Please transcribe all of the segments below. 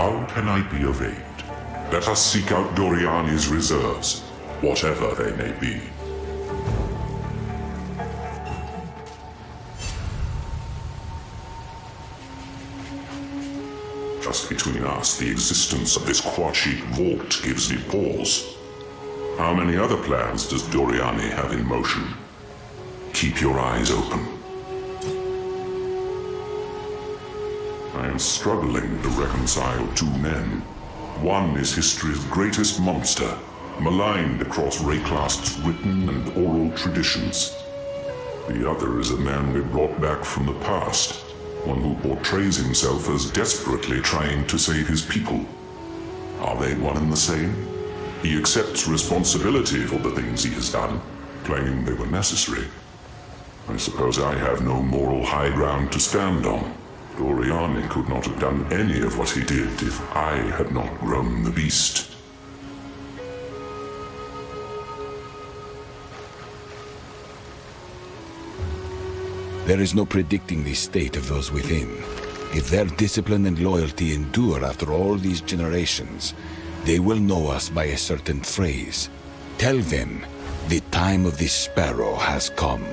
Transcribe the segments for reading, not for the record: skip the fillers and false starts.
How can I be of aid? Let us seek out Doriani's reserves, whatever they may be. Just between us, the existence of this Cuachic Vault gives me pause. How many other plans does Doriani have in motion? Keep your eyes open. I am struggling to reconcile two men. One is history's greatest monster, maligned across Rayclast's written and oral traditions. The other is a man we brought back from the past, one who portrays himself as desperately trying to save his people. Are they one and the same? He accepts responsibility for the things he has done, claiming they were necessary. I suppose I have no moral high ground to stand on. Doriani could not have done any of what he did if I had not grown the beast. There is no predicting the state of those within. If their discipline and loyalty endure after all these generations, they will know us by a certain phrase. Tell them, the time of the sparrow has come.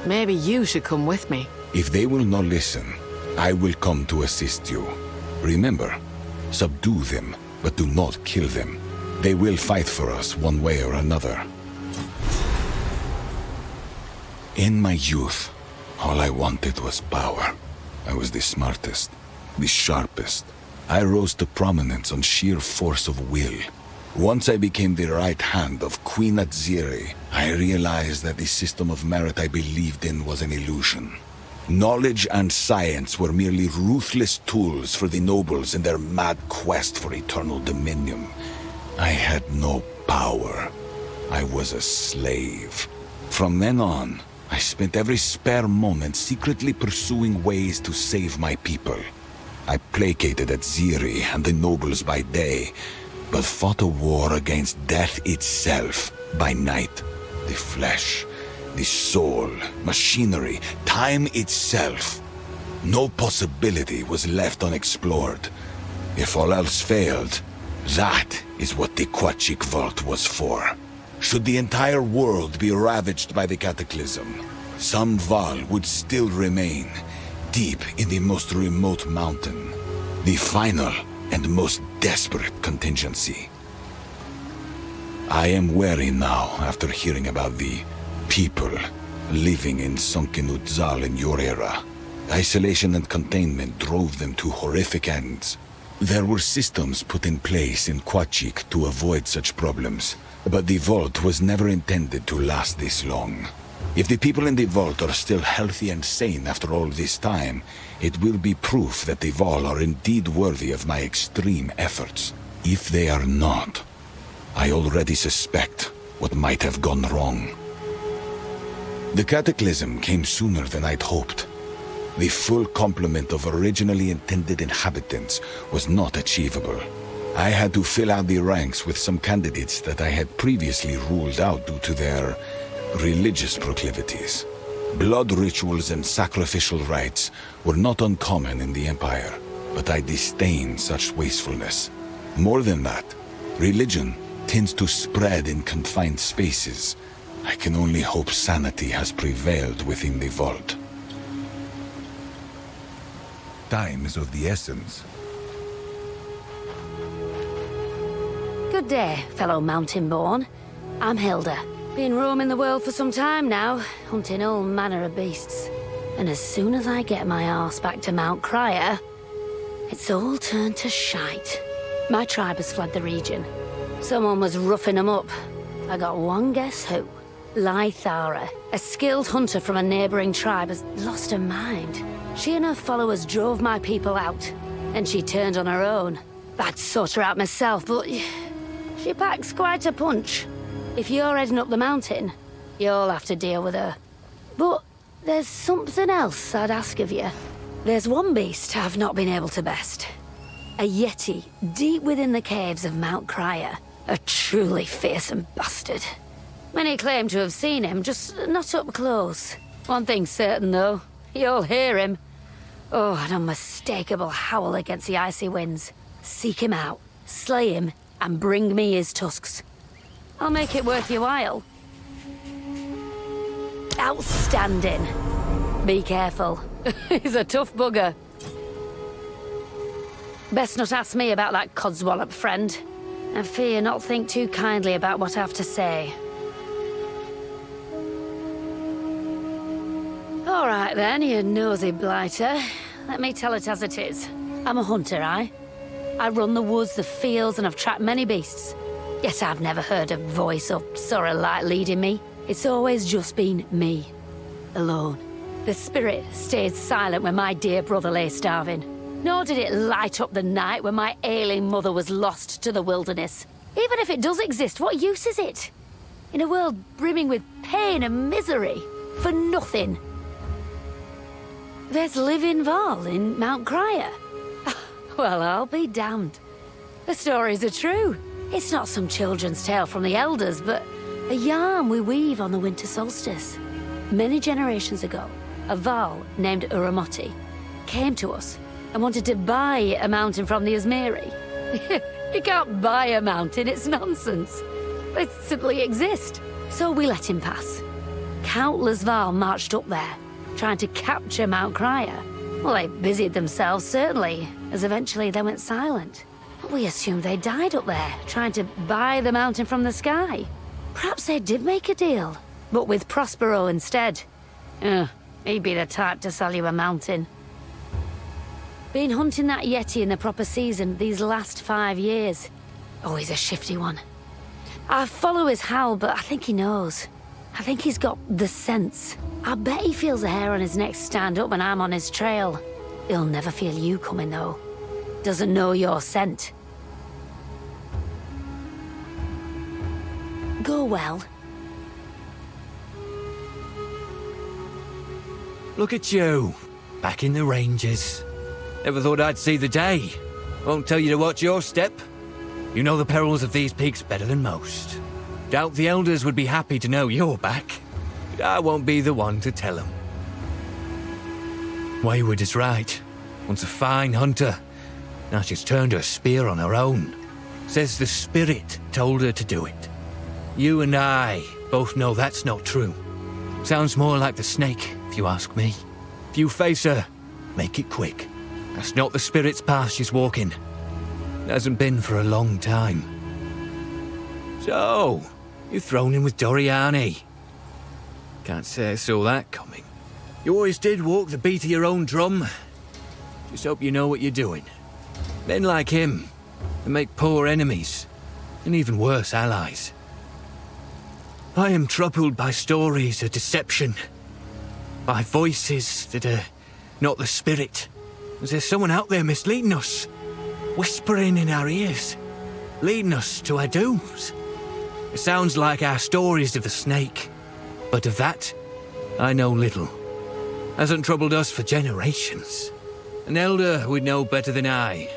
Maybe you should come with me. If they will not listen, I will come to assist you. Remember, subdue them, but do not kill them. They will fight for us one way or another. In my youth, all I wanted was power. I was the smartest, the sharpest. I rose to prominence on sheer force of will. Once I became the right hand of Queen Atziri, I realized that the system of merit I believed in was an illusion. Knowledge and science were merely ruthless tools for the nobles in their mad quest for eternal dominion. I had no power. I was a slave. From then on, I spent every spare moment secretly pursuing ways to save my people. I placated Atziri and the nobles by day, but fought a war against death itself by night. The flesh, the soul, machinery, time itself. No possibility was left unexplored. If all else failed, that is what the Cuachic Vault was for. Should the entire world be ravaged by the cataclysm, some Vaal would still remain, deep in the most remote mountain. The final and most desperate contingency. I am wary now after hearing about the people living in sunken Utzal in your era. Isolation and containment drove them to horrific ends. There were systems put in place in Cuachic to avoid such problems, but the vault was never intended to last this long. If the people in the vault are still healthy and sane after all this time, it will be proof that the Vaal are indeed worthy of my extreme efforts. If they are not, I already suspect what might have gone wrong. The cataclysm came sooner than I'd hoped. The full complement of originally intended inhabitants was not achievable. I had to fill out the ranks with some candidates that I had previously ruled out due to their religious proclivities. Blood rituals and sacrificial rites were not uncommon in the Empire, but I disdain such wastefulness. More than that, religion tends to spread in confined spaces. I can only hope sanity has prevailed within the vault. Time is of the essence. Good day, fellow mountain-born. I'm Hilda. Been roaming the world for some time now, hunting all manner of beasts. And as soon as I get my arse back to Mount Kriar, it's all turned to shite. My tribe has fled the region. Someone was roughing them up. I got one guess who. Lythara, a skilled hunter from a neighboring tribe, has lost her mind. She and her followers drove my people out, and she turned on her own. I'd sort her out myself, but she packs quite a punch. If you're heading up the mountain, you'll have to deal with her. But there's something else I'd ask of you. There's one beast I've not been able to best. A Yeti, deep within the caves of Mount Kriar. A truly fearsome bastard. Many claim to have seen him, just not up close. One thing's certain, though. You'll hear him. Oh, an unmistakable howl against the icy winds. Seek him out, slay him, and bring me his tusks. I'll make it worth your while. Outstanding. Be careful. He's a tough bugger. Best not ask me about that codswallop, friend. I fear not think too kindly about what I have to say. All right then, you nosy blighter. Let me tell it as it is. I'm a hunter, I run the woods, the fields, and I've tracked many beasts. Yet I've never heard a voice or saw a light leading me. It's always just been me. Alone. The spirit stayed silent when my dear brother lay starving. Nor did it light up the night when my ailing mother was lost to the wilderness. Even if it does exist, what use is it? In a world brimming with pain and misery. For nothing. There's living Vaal in Mount Kriar. Well, I'll be damned. The stories are true. It's not some children's tale from the elders, but a yarn we weave on the winter solstice. Many generations ago, a Vaal named Uramoti came to us and wanted to buy a mountain from the Asmiri. You can't buy a mountain, it's nonsense. It simply exists. So we let him pass. Countless Vaal marched up there, trying to capture Mount Kriar. Well, they busied themselves, certainly, as eventually they went silent. But we assumed they died up there, trying to buy the mountain from the sky. Perhaps they did make a deal, but with Prospero instead. He'd be the type to sell you a mountain. Been hunting that Yeti in the proper season these last 5 years. Oh, he's a shifty one. I follow his howl, but I think he knows. I think he's got the sense. I bet he feels the hair on his neck stand up when I'm on his trail. He'll never feel you coming, though. Doesn't know your scent. Go well. Look at you, back in the ranges. Never thought I'd see the day. Won't tell you to watch your step. You know the perils of these peaks better than most. Doubt the elders would be happy to know you're back. But I won't be the one to tell them. Wayward is right. Once a fine hunter. Now she's turned her spear on her own. Says the spirit told her to do it. You and I both know that's not true. Sounds more like the snake, if you ask me. If you face her, make it quick. That's not the spirit's path she's walking. It hasn't been for a long time. So, you've thrown in with Doriani. Can't say I saw that coming. You always did walk the beat of your own drum. Just hope you know what you're doing. Men like him, they make poor enemies, and even worse allies. I am troubled by stories of deception, by voices that are not the spirit. Is there someone out there misleading us, whispering in our ears, leading us to our dooms? It sounds like our stories of the snake, but of that, I know little. Hasn't troubled us for generations. An elder would know better than I.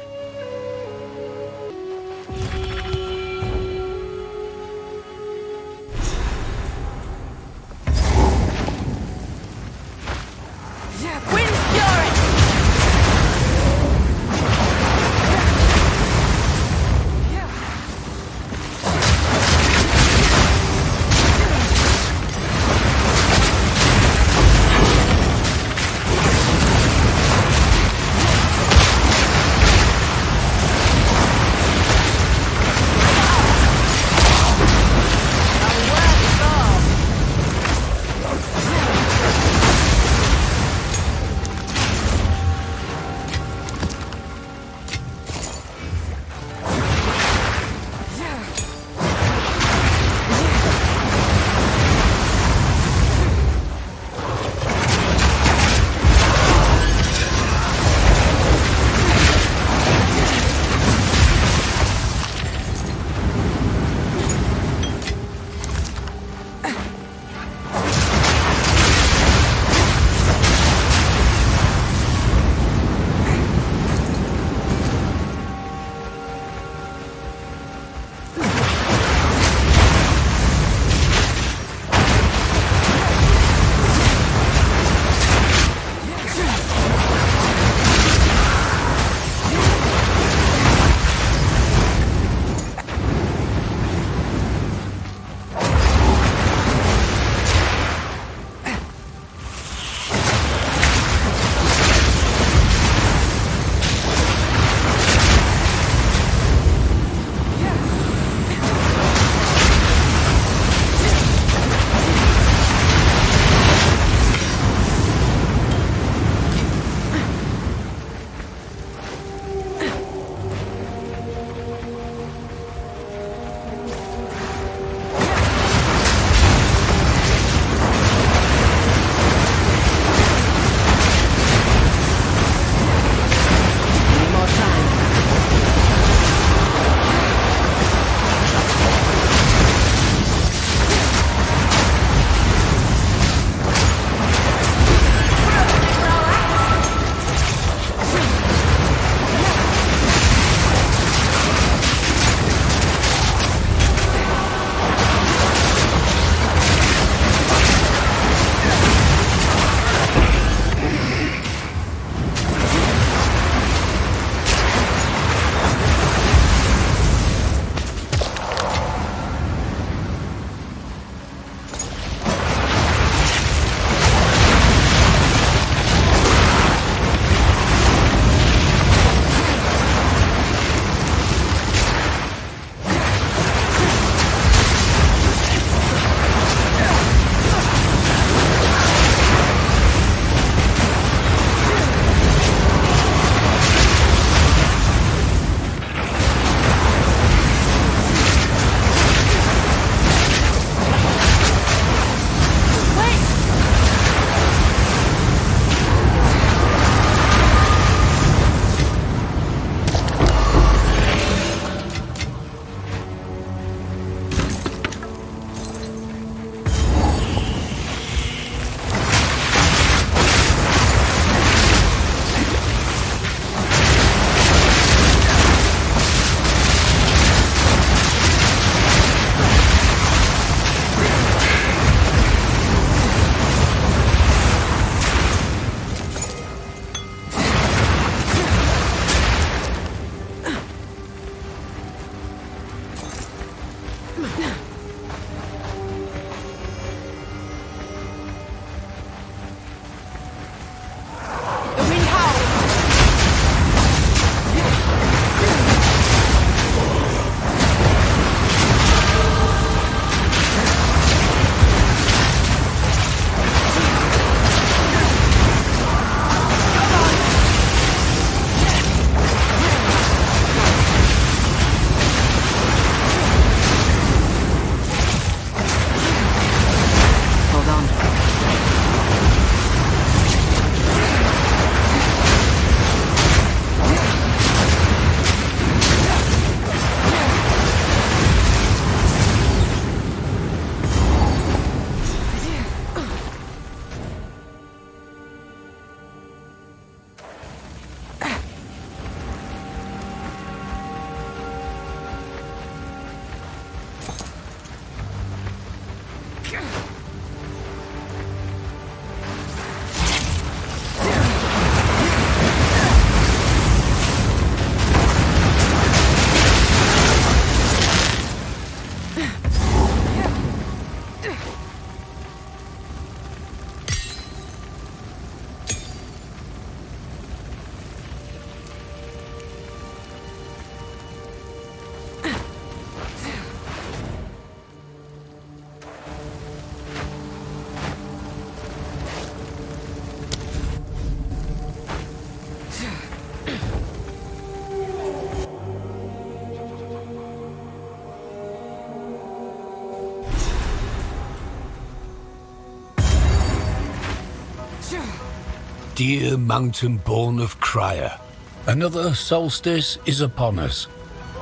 dear mountain-born of Kriar. Another solstice is upon us.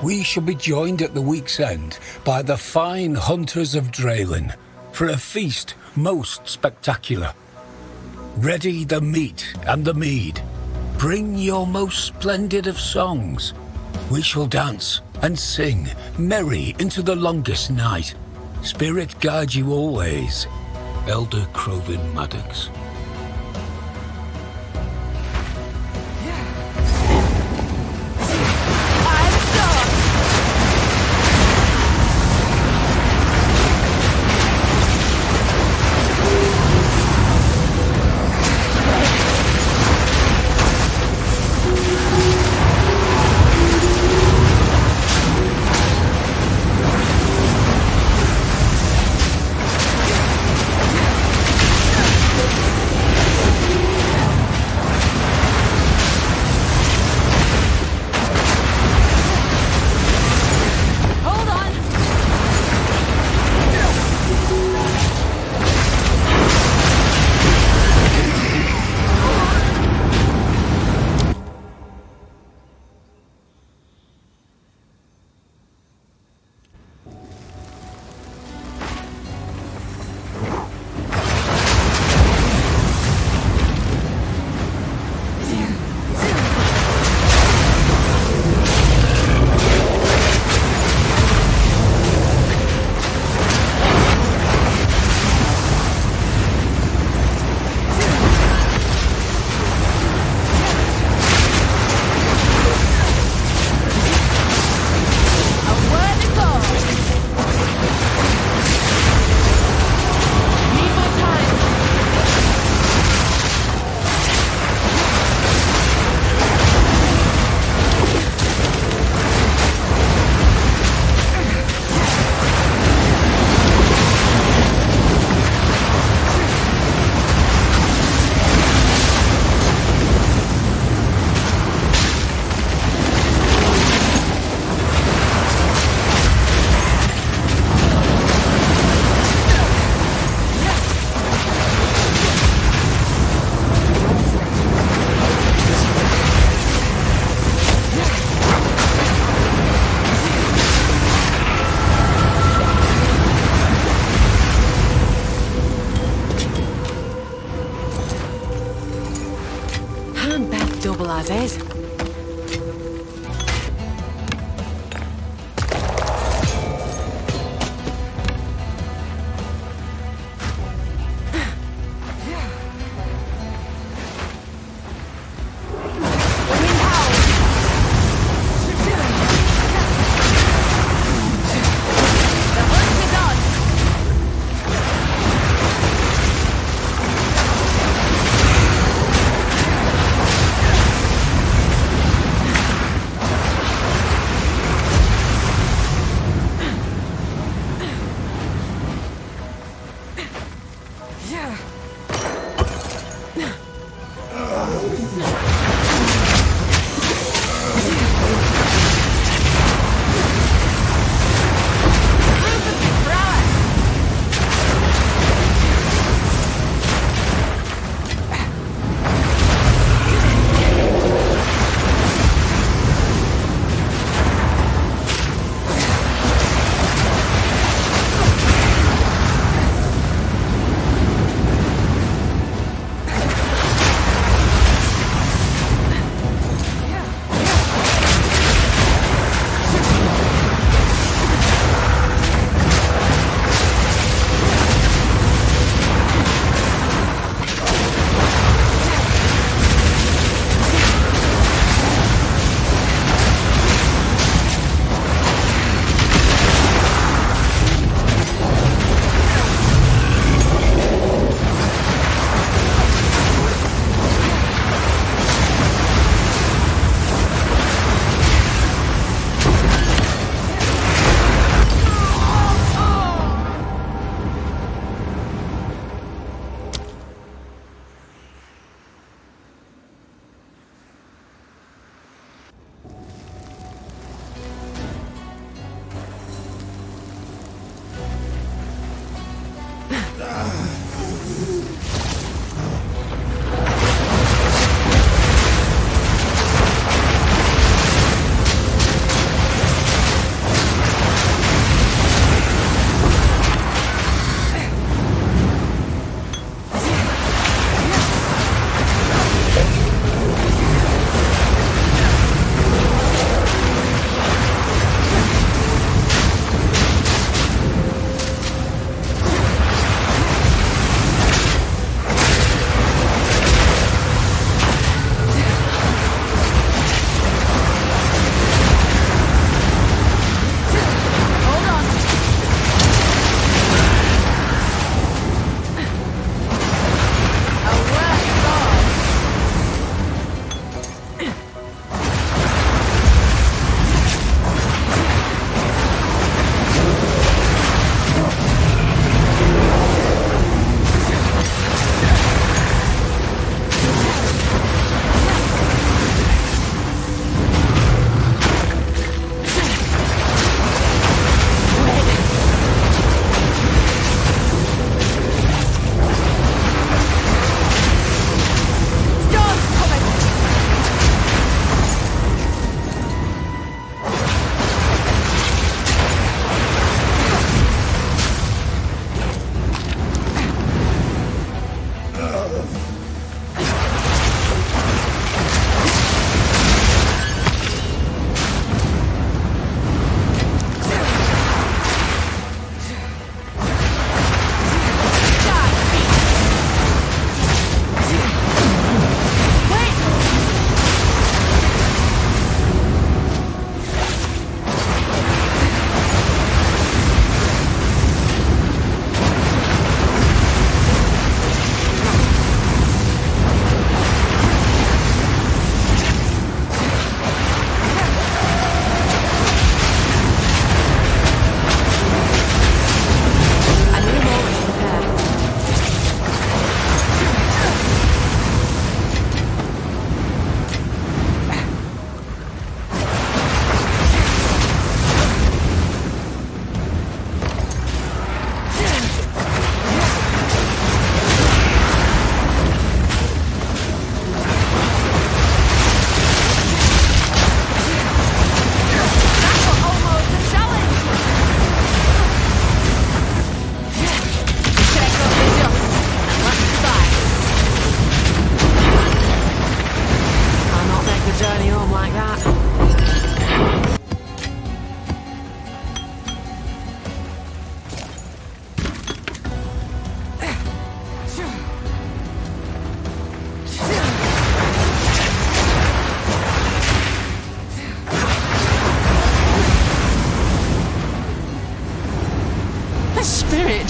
We shall be joined at the week's end by the fine hunters of Drelin for a feast most spectacular. Ready the meat and the mead. Bring your most splendid of songs. We shall dance and sing merry into the longest night. Spirit guide you always. Elder Crovin Madox.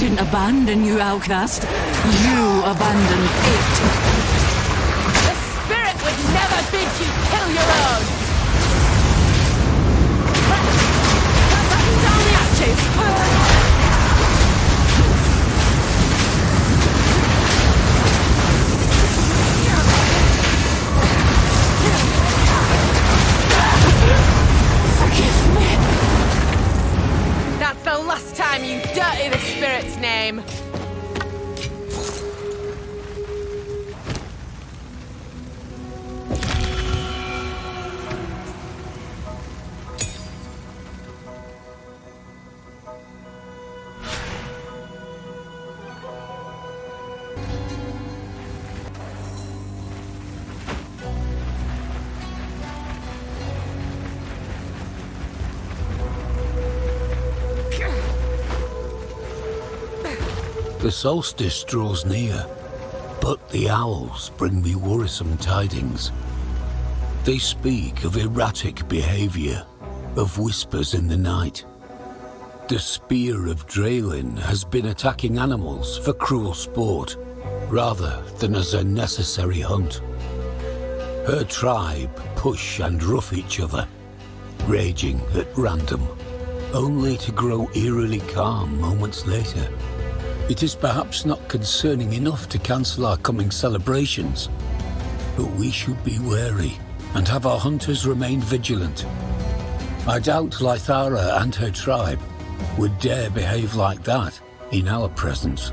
didn't abandon you, outcast. You abandoned it. The spirit would never bid you kill your own! Let's down the hatches! Forgive me! That's the last time you dirty the spirit's name! The solstice draws near, but the owls bring me worrisome tidings. They speak of erratic behavior, of whispers in the night. The spear of Drelin has been attacking animals for cruel sport, rather than as a necessary hunt. Her tribe push and rough each other, raging at random, only to grow eerily calm moments later. It is perhaps not concerning enough to cancel our coming celebrations, but we should be wary and have our hunters remain vigilant. I doubt Lythara and her tribe would dare behave like that in our presence.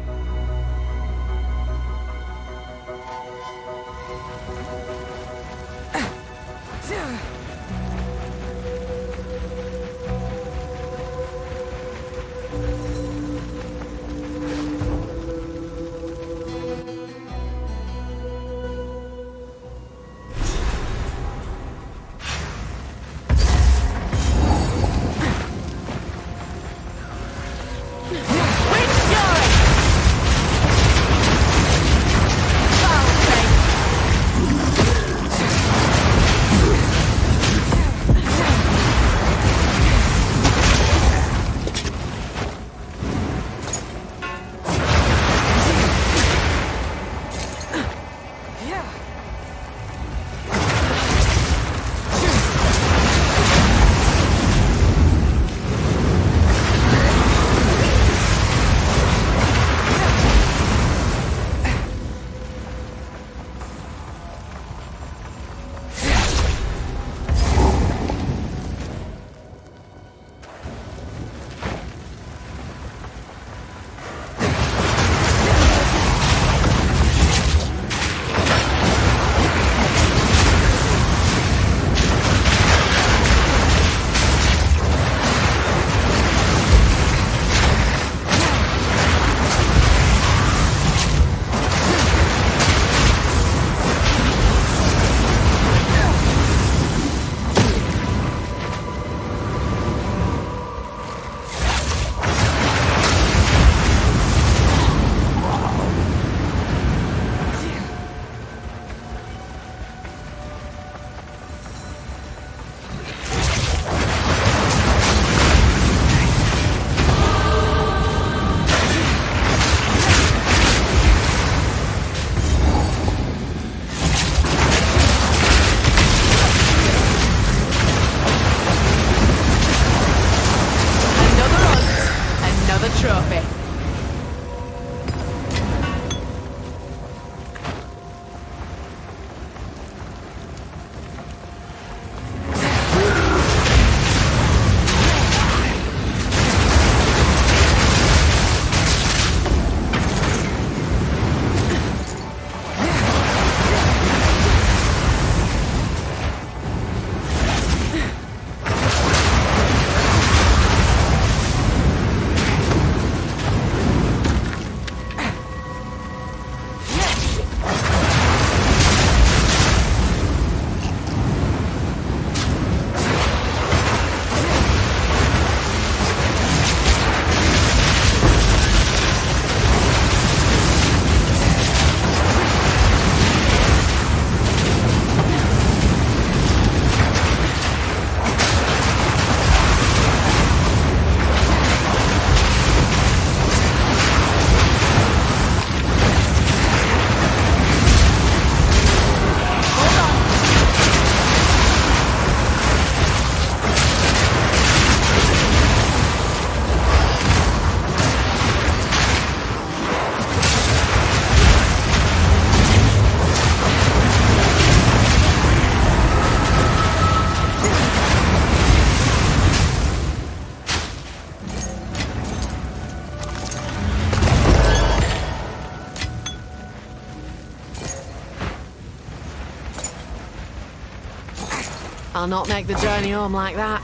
I'll not make the journey home like that.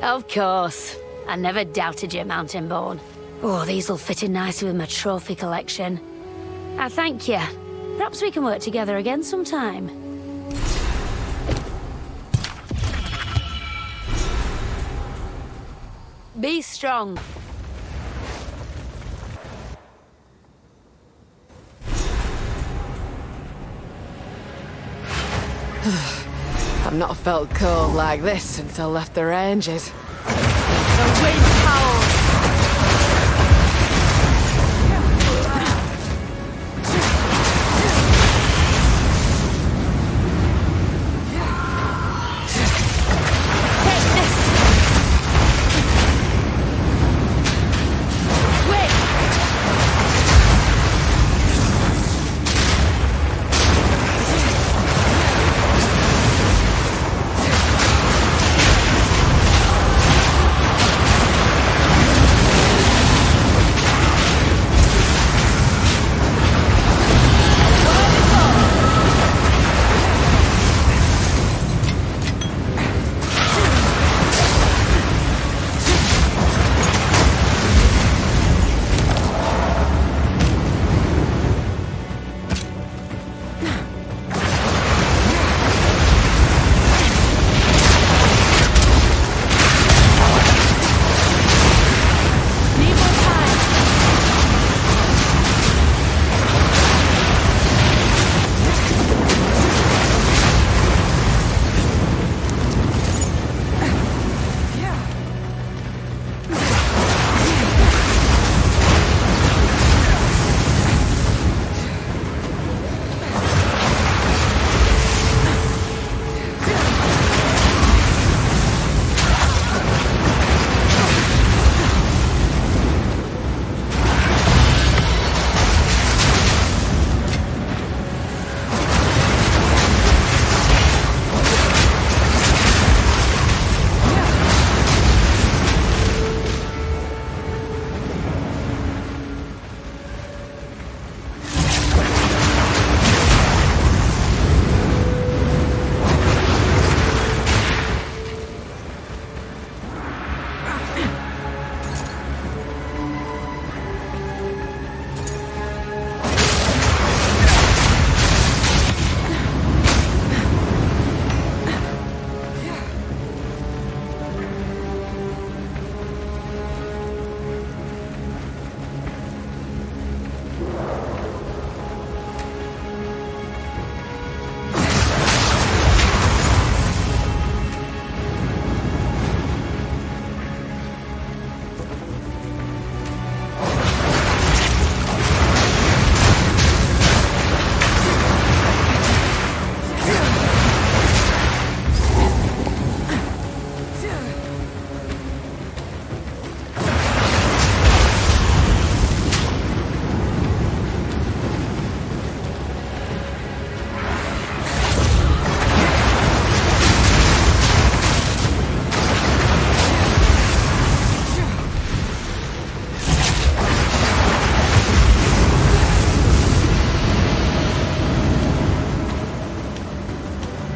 Of course. I never doubted you, Mountain-born. Oh, these'll fit in nicely with my trophy collection. I thank you. Perhaps we can work together again sometime. Be strong. I've not felt cold like this since I left the ranges. The wind howls!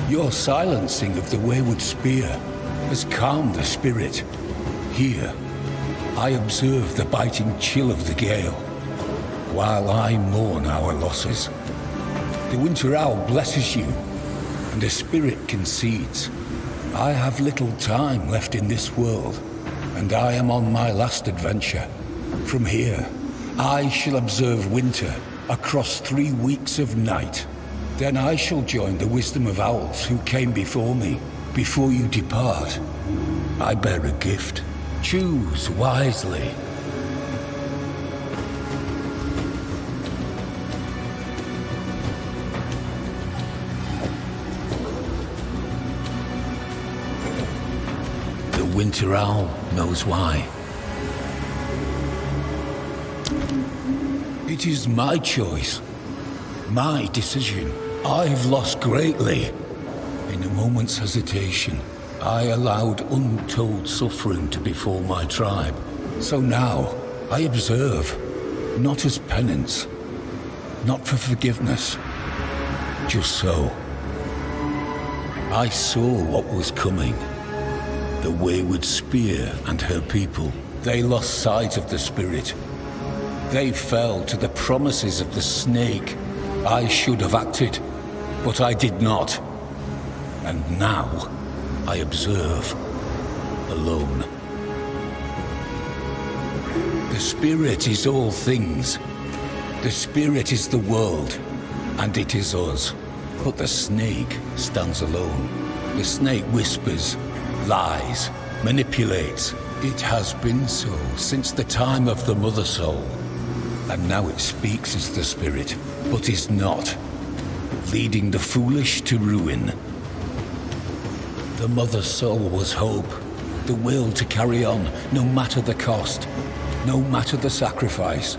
Your silencing of the Wayward spear has calmed the spirit. Here, I observe the biting chill of the gale, while I mourn our losses. The Winter Owl blesses you, and the spirit concedes. I have little time left in this world, and I am on my last adventure. From here, I shall observe winter across 3 weeks of night. Then I shall join the wisdom of owls who came before me. Before you depart, I bear a gift. Choose wisely. The Winter Owl knows why. It is my choice, my decision. I've lost greatly. In a moment's hesitation, I allowed untold suffering to befall my tribe. So now, I observe, not as penance, not for forgiveness, just so. I saw what was coming, The Wayward Spear and her people, they lost sight of the spirit. They fell to the promises of the snake. I should have acted, but I did not. And now, I observe, alone. The spirit is all things. The spirit is the world, and it is us. But the snake stands alone. The snake whispers, lies, manipulates. It has been so since the time of the Mother Soul. And now it speaks as the spirit, but is not, leading the foolish to ruin. The Mother Soul was hope, the will to carry on, no matter the cost, no matter the sacrifice,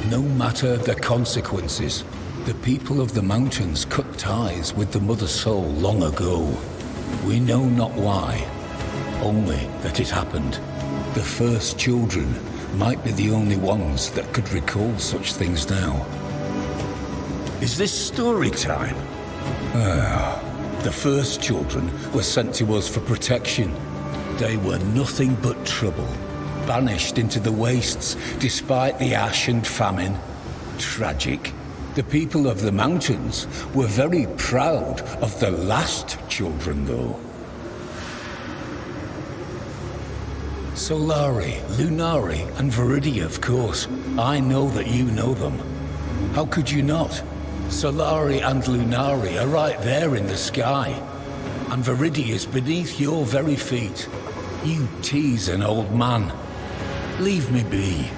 no matter the consequences. The people of the mountains cut ties with the Mother Soul long ago. We know not why, only that it happened. The first children might be the only ones that could recall such things now. Is this story time? The first children were sent to us for protection. They were nothing but trouble, banished into the wastes despite the ash and famine. Tragic. The people of the mountains were very proud of the last children, though. Solari, Lunari, and Viridia, of course. I know that you know them. How could you not? Solari and Lunari are right there in the sky. And Viridia is beneath your very feet. You tease an old man. Leave me be.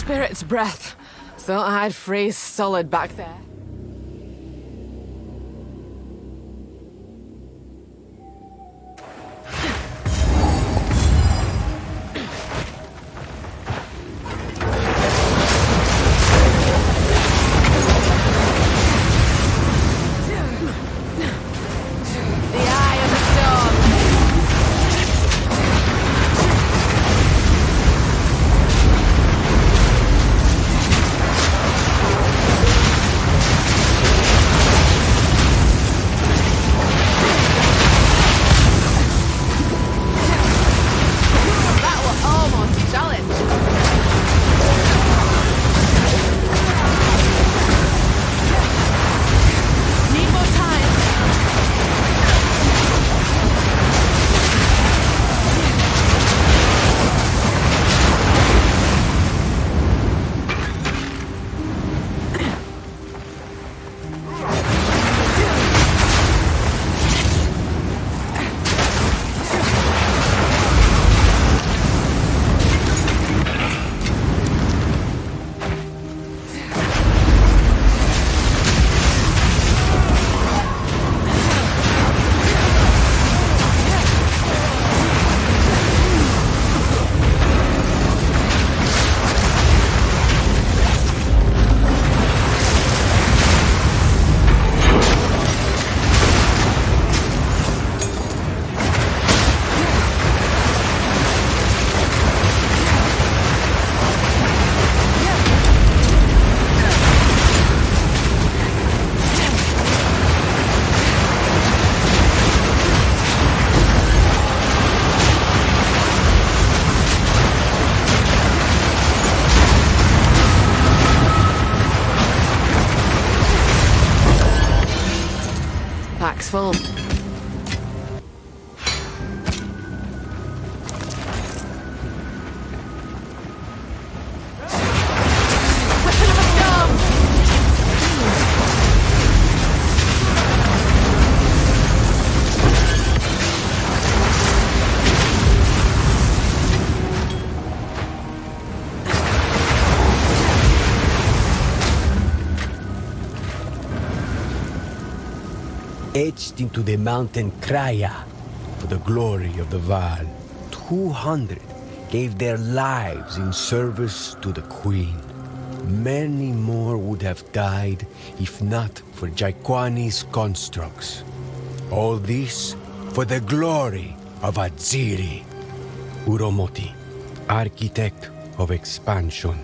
Spirit's breath. Thought I'd freeze solid back there. bag's full. Etched into the mountain Kriar for the glory of the Vaal. 200 gave their lives in service to the Queen. Many more would have died if not for Jaquani's constructs. All this for the glory of Adziri. Uromoti, architect of expansion.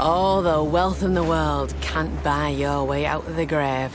All the wealth in the world can't buy your way out of the grave.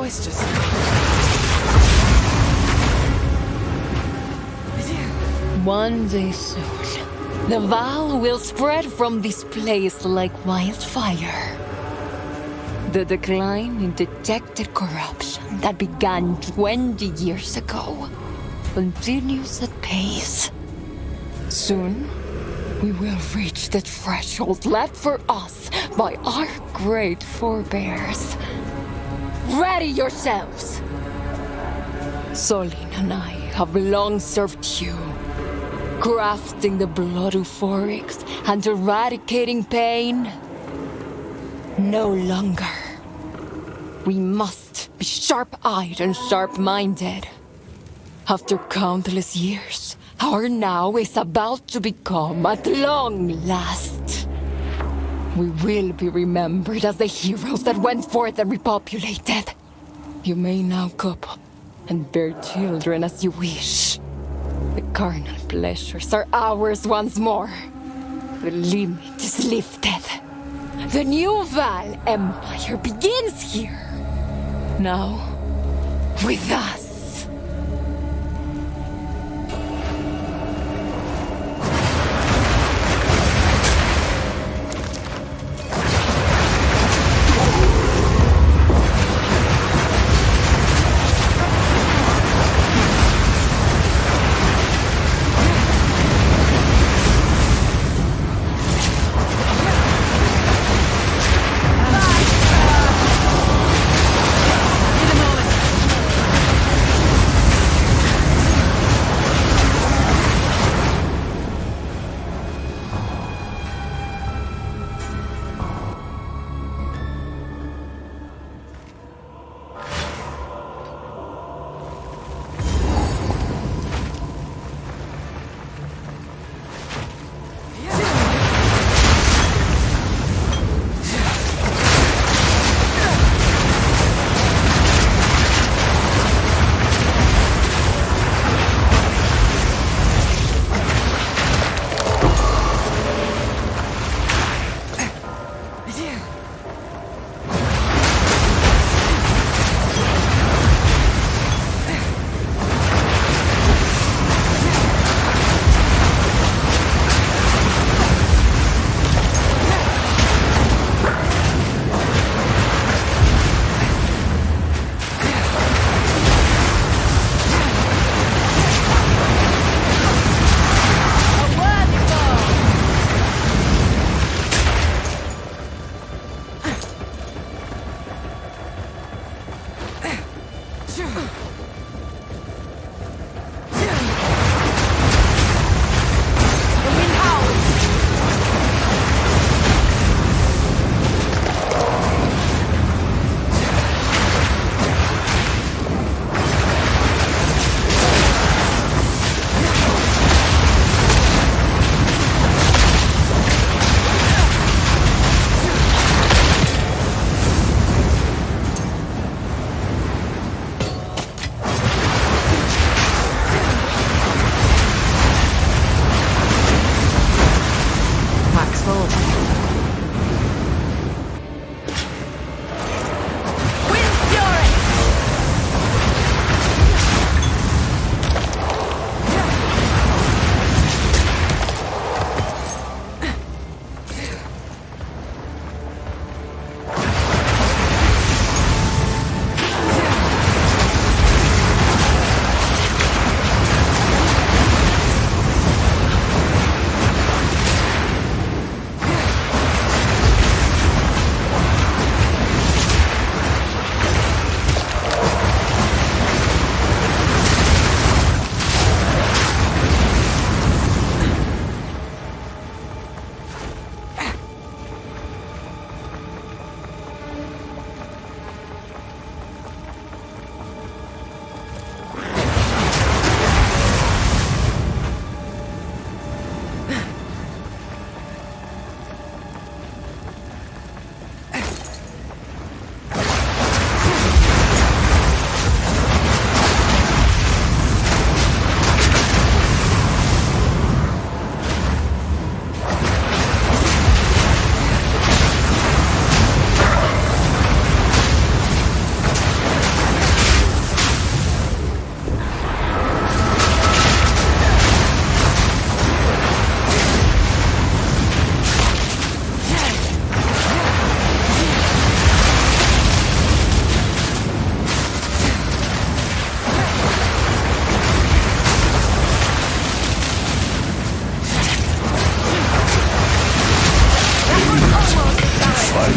it's just... One day soon, the Vaal will spread from this place like wildfire. The decline in detected corruption that began 20 years ago continues at pace. Soon, we will reach the threshold left for us by our great forebears. Ready yourselves! Zolin and I have long served you, crafting the blood euphorics and eradicating pain. No longer. We must be sharp-eyed and sharp-minded. After countless years, our now is about to become at long last. We will be remembered as the heroes that went forth and repopulated. You may now couple and bear children as you wish. The carnal pleasures are ours once more. The limit is lifted. The new Vaal Empire begins here. Now, with us.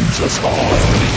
leads us on.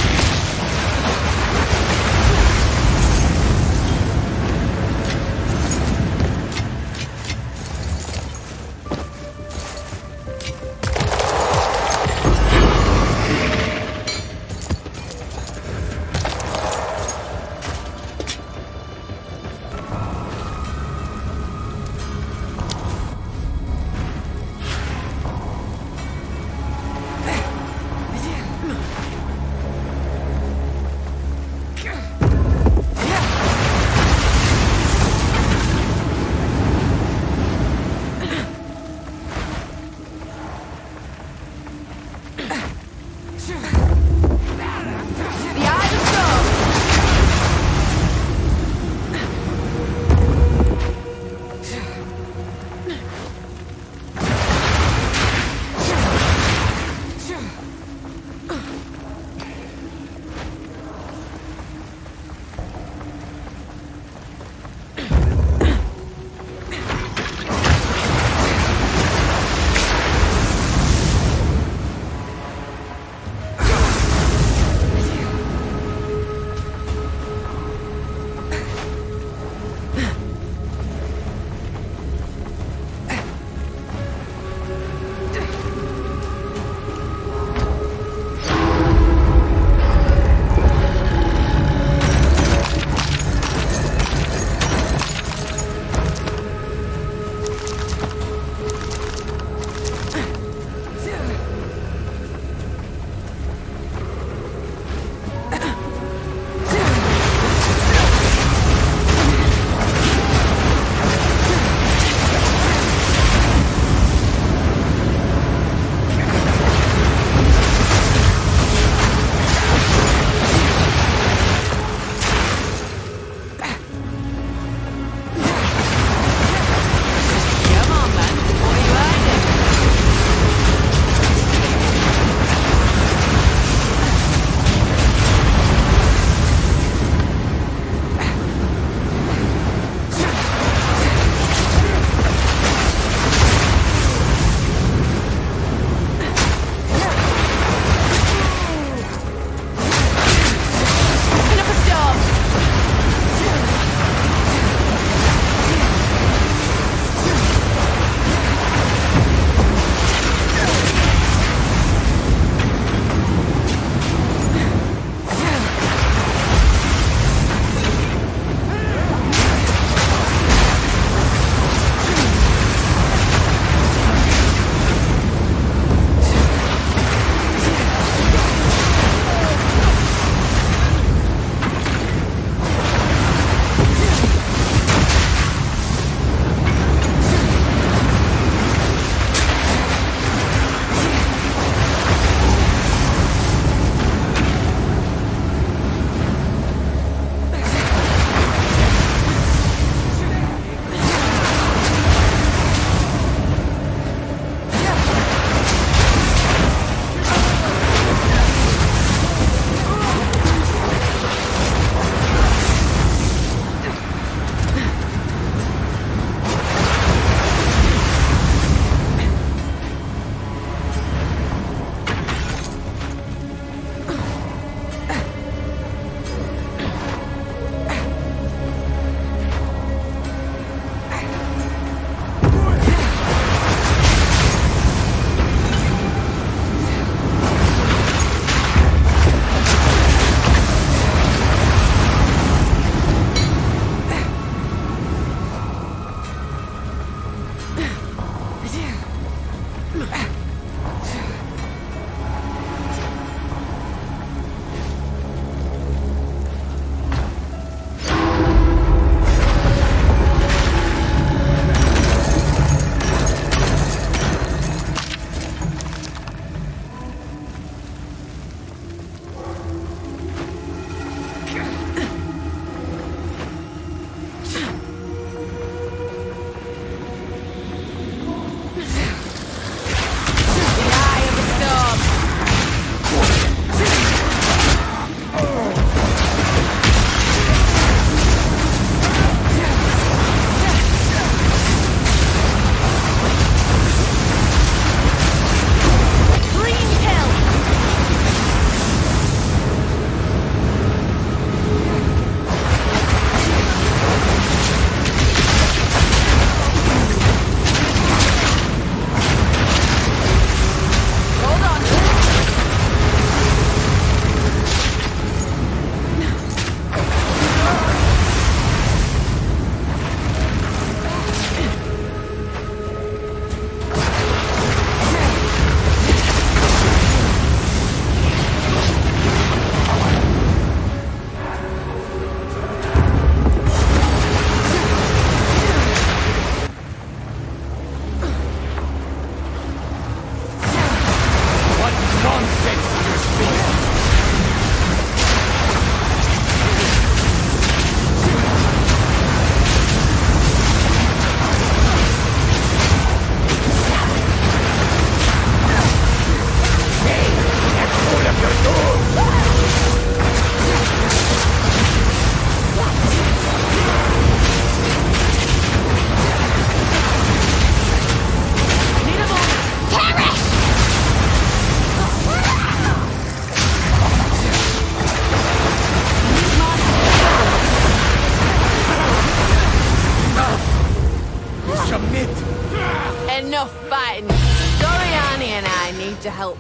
need your help.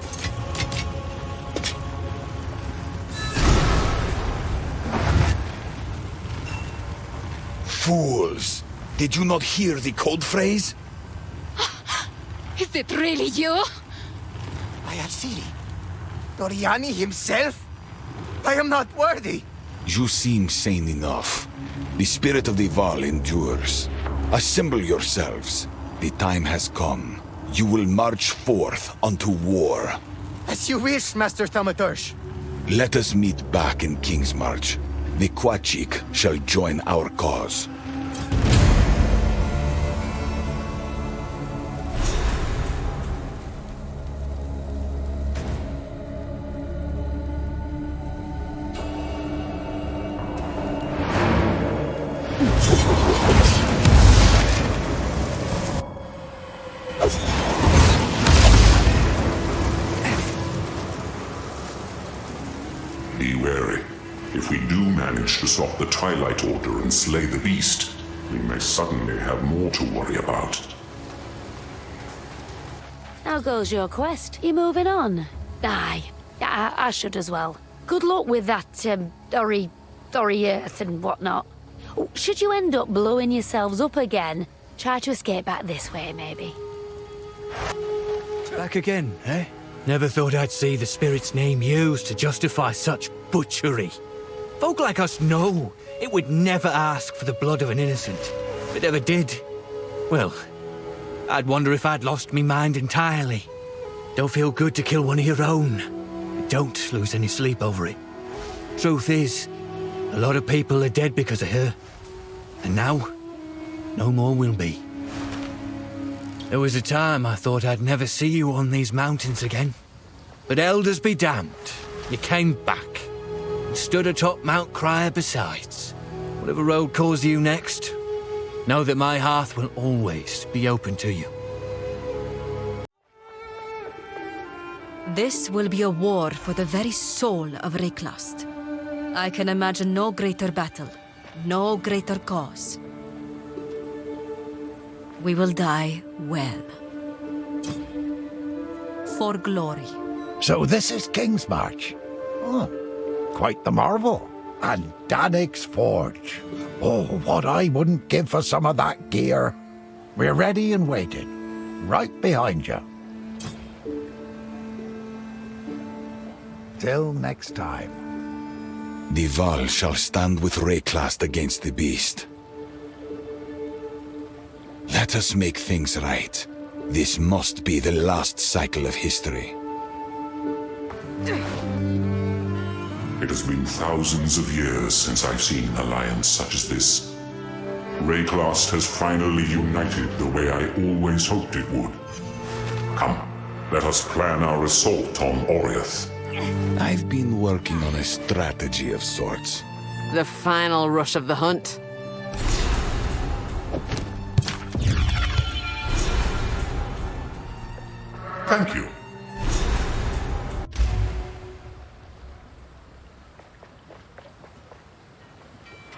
Fools! Did you not hear the code phrase? Is it really you? Ayasiri? Doriani himself? I am not worthy. You seem sane enough. The spirit of the Vaal endures. Assemble yourselves. The time has come. You will march forth unto war. As you wish, Master Thaumaturge. Let us meet back in Kingsmarch. The Cuachic shall join our cause. Be wary. If we do manage to stop the Twilight Order and slay the beast, we may suddenly have more to worry about. How goes your quest? You moving on? Aye, I should as well. Good luck with that, Oriath and whatnot. Should you end up blowing yourselves up again, try to escape back this way, maybe. Back again, eh? Never thought I'd see the spirit's name used to justify such butchery. Folk like us know it would never ask for the blood of an innocent. If it ever did, well, I'd wonder if I'd lost me mind entirely. Don't feel good to kill one of your own. But don't lose any sleep over it. Truth is, a lot of people are dead because of her. And now, no more will be. There was a time I thought I'd never see you on these mountains again. But elders be damned, you came back. And stood atop Mount Kriar besides. Whatever road calls you next, know that my hearth will always be open to you. This will be a war for the very soul of Rayclast. I can imagine no greater battle, no greater cause. We will die well. For glory. So this is Kingsmarch. Oh, quite the marvel. And Dannick's Forge. Oh, what I wouldn't give for some of that gear. We're ready and waiting. Right behind you. Till next time. The Vaal shall stand with Rayclast against the beast. Let us make things right. This must be the last cycle of history. It has been thousands of years since I've seen an alliance such as this. Rayclast has finally united the way I always hoped it would. Come, let us plan our assault on Oriath. I've been working on a strategy of sorts. The final rush of the hunt. Thank you.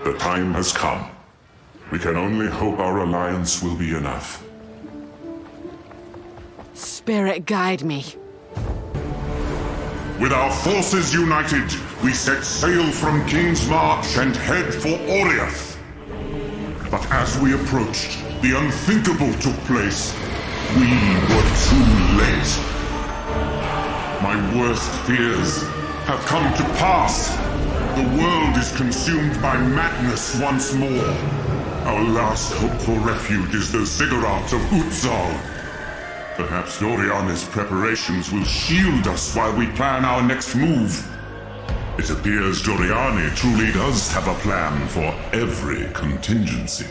The time has come. We can only hope our alliance will be enough. Spirit, guide me. With our forces united, we set sail from Kingsmarch and head for Oriath. But as we approached, the unthinkable took place. We were too late. My worst fears have come to pass. The world is consumed by madness once more. Our last hope for refuge is the ziggurat of Exile. Perhaps Doriani's preparations will shield us while we plan our next move. It appears Doriani truly does have a plan for every contingency.